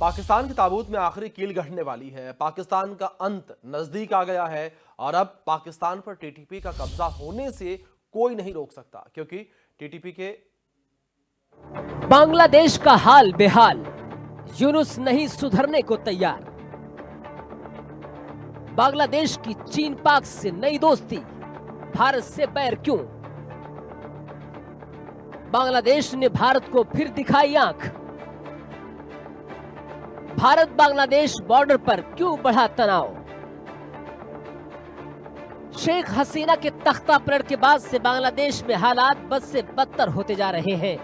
पाकिस्तान के ताबूत में आखिरी कील गढ़ने वाली है। पाकिस्तान का अंत नजदीक आ गया है और अब पाकिस्तान पर टीटीपी का कब्जा होने से कोई नहीं रोक सकता, क्योंकि टीटीपी के बांग्लादेश का हाल बेहाल, यूनुस नहीं सुधरने को तैयार। बांग्लादेश की चीन पाक से नई दोस्ती, भारत से बैर क्यों? बांग्लादेश ने भारत को फिर दिखाई आंख। भारत बांग्लादेश बॉर्डर पर क्यों बढ़ा तनाव? शेख हसीना के तख्ता पलट के बाद से बांग्लादेश में हालात बद से बदतर होते जा रहे हैं।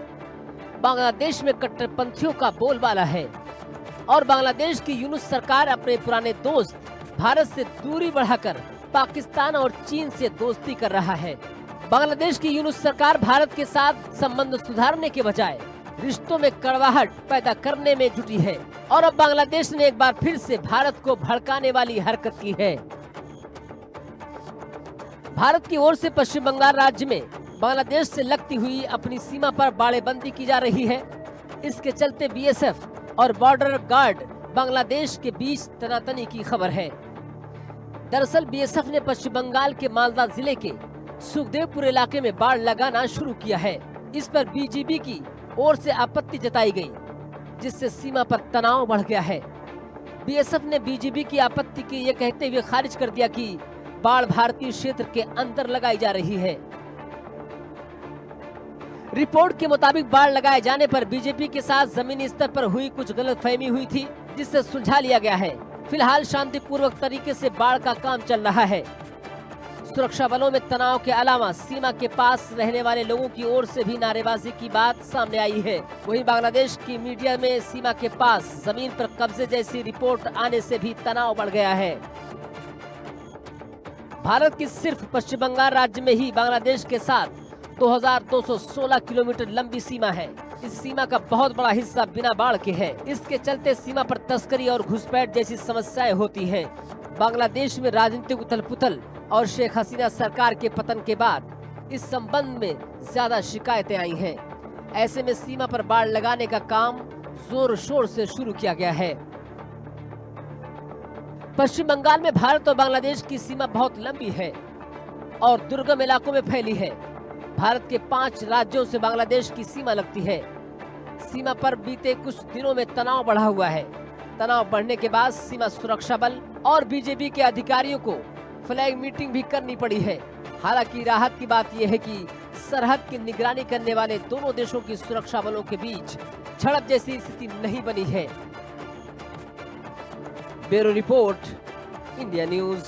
बांग्लादेश में कट्टरपंथियों का बोलबाला है और बांग्लादेश की यूनुस सरकार अपने पुराने दोस्त भारत से दूरी बढ़ाकर पाकिस्तान और चीन से दोस्ती कर रहा है। बांग्लादेश की यूनुस सरकार भारत के साथ संबंध सुधारने के बजाय रिश्तों में कड़वाहट पैदा करने में जुटी है और अब बांग्लादेश ने एक बार फिर से भारत को भड़काने वाली हरकत की है। भारत की ओर से पश्चिम बंगाल राज्य में बांग्लादेश से लगती हुई अपनी सीमा पर बाड़ेबंदी की जा रही है। इसके चलते बीएसएफ और बॉर्डर गार्ड बांग्लादेश के बीच तनातनी की खबर है। दरअसल बीएसएफ ने पश्चिम बंगाल के मालदा जिले के सुखदेवपुर इलाके में बाड़ लगाना शुरू किया है। इस पर बीजीबी की ओर से आपत्ति जताई गई, जिससे सीमा पर तनाव बढ़ गया है। बीएसएफ ने बीजीबी की आपत्ति की ये कहते हुए खारिज कर दिया कि बाढ़ भारतीय क्षेत्र के अंदर लगाई जा रही है। रिपोर्ट के मुताबिक बाढ़ लगाए जाने पर बीजेपी के साथ जमीनी स्तर पर हुई कुछ गलतफहमी हुई थी, जिससे सुलझा लिया गया है। फिलहाल शांतिपूर्वक तरीके से बाढ़ का काम चल रहा है। सुरक्षा बलों में तनाव के अलावा सीमा के पास रहने वाले लोगों की ओर से भी नारेबाजी की बात सामने आई है। वहीं बांग्लादेश की मीडिया में सीमा के पास जमीन पर कब्जे जैसी रिपोर्ट आने से भी तनाव बढ़ गया है। भारत की सिर्फ पश्चिम बंगाल राज्य में ही बांग्लादेश के साथ 2216 किलोमीटर लंबी सीमा है। इस सीमा का बहुत बड़ा हिस्सा बिना बाढ़ के है। इसके चलते सीमा पर तस्करी और घुसपैठ जैसी समस्याएं होती हैं। बांग्लादेश में राजनीतिक उथल-पुथल और शेख हसीना सरकार के पतन के बाद इस संबंध में ज्यादा शिकायतें आई हैं। ऐसे में सीमा पर बाड़ लगाने का काम जोर शोर से शुरू किया गया है। पश्चिम बंगाल में भारत और बांग्लादेश की सीमा बहुत लंबी है और दुर्गम इलाकों में फैली है। भारत के 5 राज्यों से बांग्लादेश की सीमा लगती है। सीमा पर बीते कुछ दिनों में तनाव बढ़ा हुआ है। तनाव बढ़ने के बाद सीमा सुरक्षा बल और बीजेपी के अधिकारियों को फ्लैग मीटिंग भी करनी पड़ी है। हालांकि राहत की बात यह है कि सरहद की निगरानी करने वाले दोनों देशों की सुरक्षा बलों के बीच झड़प जैसी स्थिति नहीं बनी है। Bureau report, India news.